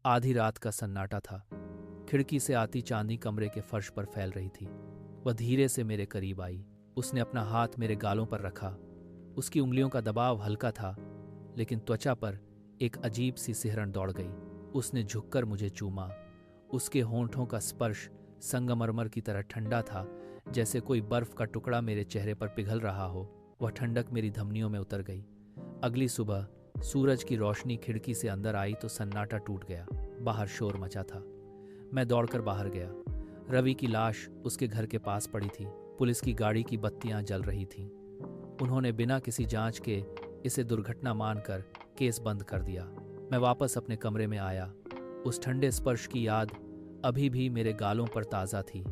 आधी रात का सन्नाटा था। खिड़की से आती चांदी कमरे के फर्श पर फैल रही थी। वह धीरे से मेरे करीब आई। उसने अपना हाथ मेरे गालों पर रखा। उसकी उंगलियों का दबाव हल्का था, लेकिन त्वचा पर एक अजीब सी सिहरन दौड़ गई। उसने झुककर मुझे चूमा। उसके होंठों का स्पर्श संगमरमर की तरह ठंडा था, जैसे कोई बर्फ का टुकड़ा मेरे चेहरे पर पिघल रहा हो। वह ठंडक मेरी धमनियों में उतर गई। अगली सुबह सूरज की रोशनी खिड़की से अंदर आई तो सन्नाटा टूट गया। बाहर शोर मचा था। मैं दौड़कर बाहर गया। रवि की लाश उसके घर के पास पड़ी थी। पुलिस की गाड़ी की बत्तियां जल रही थीं। उन्होंने बिना किसी जांच के इसे दुर्घटना मानकर केस बंद कर दिया। मैं वापस अपने कमरे में आया। उस ठंडे स्पर्श की याद अभी भी मेरे गालों पर ताज़ा थी।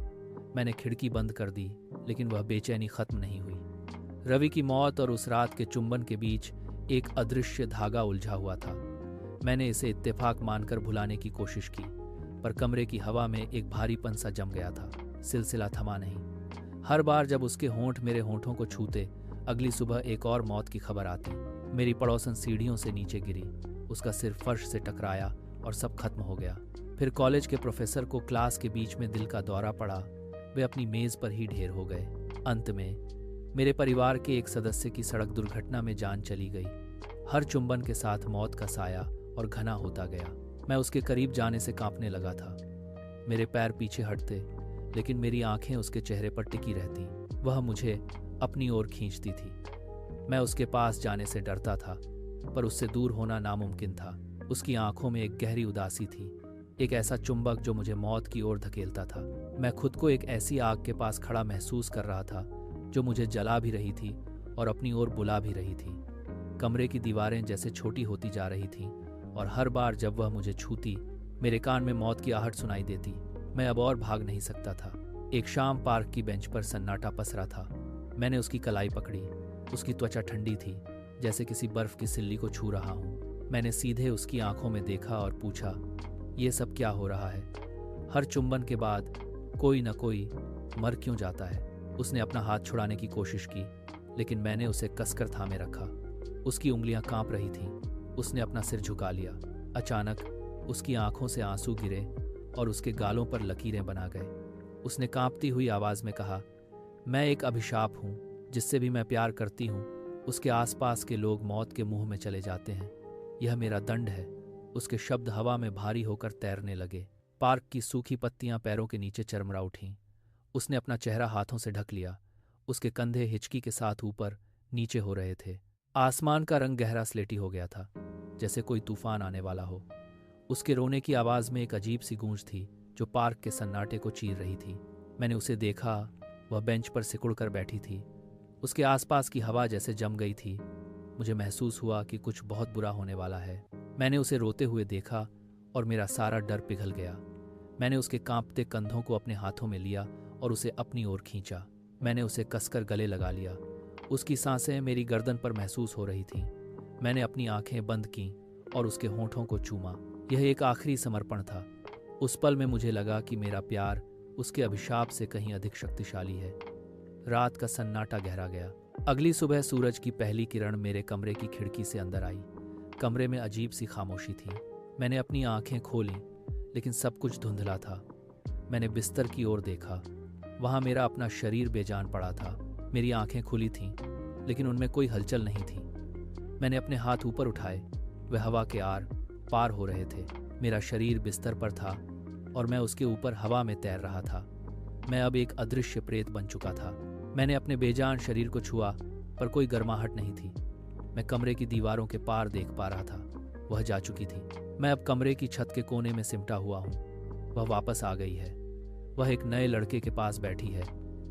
मैंने खिड़की बंद कर दी, लेकिन वह बेचैनी खत्म नहीं हुई। रवि की मौत और उस रात के चुंबन के बीच एक अदृश्य धागा उलझा हुआ था। मैंने इसे इत्तेफाक मानकर भुलाने की कोशिश की, पर कमरे की हवा में एक भारीपन सा जम गया था। सिलसिला थमा नहीं। हर बार जब उसके होंठ मेरे होंठों को छूते, अगली सुबह एक और मौत की खबर आती। मेरी पड़ोसन सीढ़ियों से नीचे गिरी। उसका सिर फर्श से टकराया और सब खत्म हो गया। फिर कॉलेज के प्रोफेसर को क्लास के बीच में दिल का दौरा पड़ा। वे अपनी मेज पर ही ढेर हो गए। अंत में मेरे परिवार के एक सदस्य की सड़क दुर्घटना में जान चली गई। हर चुंबन के साथ मौत का साया और घना होता गया। मैं उसके करीब जाने से कांपने लगा था। मेरे पैर पीछे हटते, लेकिन मेरी आंखें उसके चेहरे पर टिकी रहती। वह मुझे अपनी ओर खींचती थी। मैं उसके पास जाने से डरता था, पर उससे दूर होना नामुमकिन था। उसकी आंखों में एक गहरी उदासी थी, एक ऐसा चुंबक जो मुझे मौत की ओर धकेलता था। मैं खुद को एक ऐसी आग के पास खड़ा महसूस कर रहा था जो मुझे जला भी रही थी और अपनी ओर बुला भी रही थी। कमरे की दीवारें जैसे छोटी होती जा रही थीं, और हर बार जब वह मुझे छूती, मेरे कान में मौत की आहट सुनाई देती। मैं अब और भाग नहीं सकता था। एक शाम पार्क की बेंच पर सन्नाटा पसरा था। मैंने उसकी कलाई पकड़ी। उसकी त्वचा ठंडी थी, जैसे किसी बर्फ की सिल्ली को छू रहा हूं। मैंने सीधे उसकी आंखों में देखा और पूछा, ये सब क्या हो रहा है? हर चुंबन के बाद कोई न कोई मर क्यों जाता है? उसने अपना हाथ छुड़ाने की कोशिश की, लेकिन मैंने उसे कसकर थामे रखा। उसकी उंगलियां कांप रही थीं। उसने अपना सिर झुका लिया। अचानक उसकी आंखों से आंसू गिरे और उसके गालों पर लकीरें बना गए। उसने कांपती हुई आवाज में कहा, मैं एक अभिशाप हूं। जिससे भी मैं प्यार करती हूं, उसके आसपास के लोग मौत के मुंह में चले जाते हैं। यह मेरा दंड है। उसके शब्द हवा में भारी होकर तैरने लगे। पार्क की सूखी पत्तियां पैरों के नीचे चरमरा उठीं। उसने अपना चेहरा हाथों से ढक लिया। उसके कंधे हिचकी के साथ ऊपर नीचे हो रहे थे। आसमान का रंग गहरा स्लेटी हो गया था, जैसे कोई तूफान आने वाला हो। उसके रोने की आवाज में एक अजीब सी गूंज थी जो पार्क के सन्नाटे को चीर रही थी। मैंने उसे देखा। वह बेंच पर सिकुड़ कर बैठी थी। उसके आसपास की हवा जैसे जम गई थी। मुझे महसूस हुआ कि कुछ बहुत बुरा होने वाला है। मैंने उसे रोते हुए देखा और मेरा सारा डर पिघल गया। मैंने उसके कांपते कंधों को अपने हाथों में लिया और उसे अपनी ओर खींचा। मैंने उसे कसकर गले लगा लिया। उसकी सांसें मेरी गर्दन पर महसूस हो रही थीं। मैंने अपनी आंखें बंद कीं और उसके होंठों को चूमा। यह एक आखिरी समर्पण था। उस पल में मुझे लगा कि मेरा प्यार उसके अभिशाप से कहीं अधिक शक्तिशाली है। रात का सन्नाटा गहरा गया। अगली सुबह सूरज की पहली किरण मेरे कमरे की खिड़की से अंदर आई। कमरे में अजीब सी खामोशी थी। मैंने अपनी आंखें खोलीं, लेकिन सब कुछ धुंधला था। मैंने बिस्तर की ओर देखा। वहां मेरा अपना शरीर बेजान पड़ा था। मेरी आंखें खुली थीं, लेकिन उनमें कोई हलचल नहीं थी। मैंने अपने हाथ ऊपर उठाए। वे हवा के आर पार हो रहे थे। मेरा शरीर बिस्तर पर था और मैं उसके ऊपर हवा में तैर रहा था। मैं अब एक अदृश्य प्रेत बन चुका था। मैंने अपने बेजान शरीर को छुआ, पर कोई गर्माहट नहीं थी। मैं कमरे की दीवारों के पार देख पा रहा था। वह जा चुकी थी। मैं अब कमरे की छत के कोने में सिमटा हुआ हूँ। वह वापस आ गई है। वह एक नए लड़के के पास बैठी है,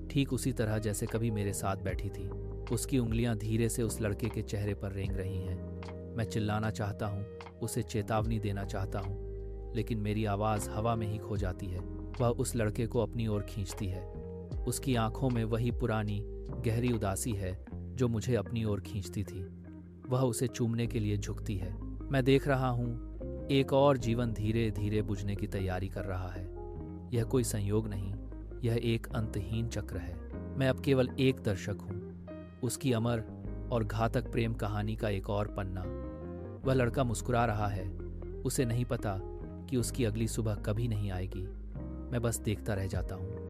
ठीक उसी तरह जैसे कभी मेरे साथ बैठी थी। उसकी उंगलियां धीरे से उस लड़के के चेहरे पर रेंग रही हैं। मैं चिल्लाना चाहता हूँ, उसे चेतावनी देना चाहता हूँ, लेकिन मेरी आवाज़ हवा में ही खो जाती है। वह उस लड़के को अपनी ओर खींचती है। उसकी आंखों में वही पुरानी गहरी उदासी है जो मुझे अपनी ओर खींचती थी। वह उसे चूमने के लिए झुकती है। मैं देख रहा हूँ, एक और जीवन धीरे धीरे बुझने की तैयारी कर रहा है। यह कोई संयोग नहीं, यह एक अंतहीन चक्र है। मैं अब केवल एक दर्शक हूँ, उसकी अमर और घातक प्रेम कहानी का एक और पन्ना। वह लड़का मुस्कुरा रहा है। उसे नहीं पता कि उसकी अगली सुबह कभी नहीं आएगी। मैं बस देखता रह जाता हूँ।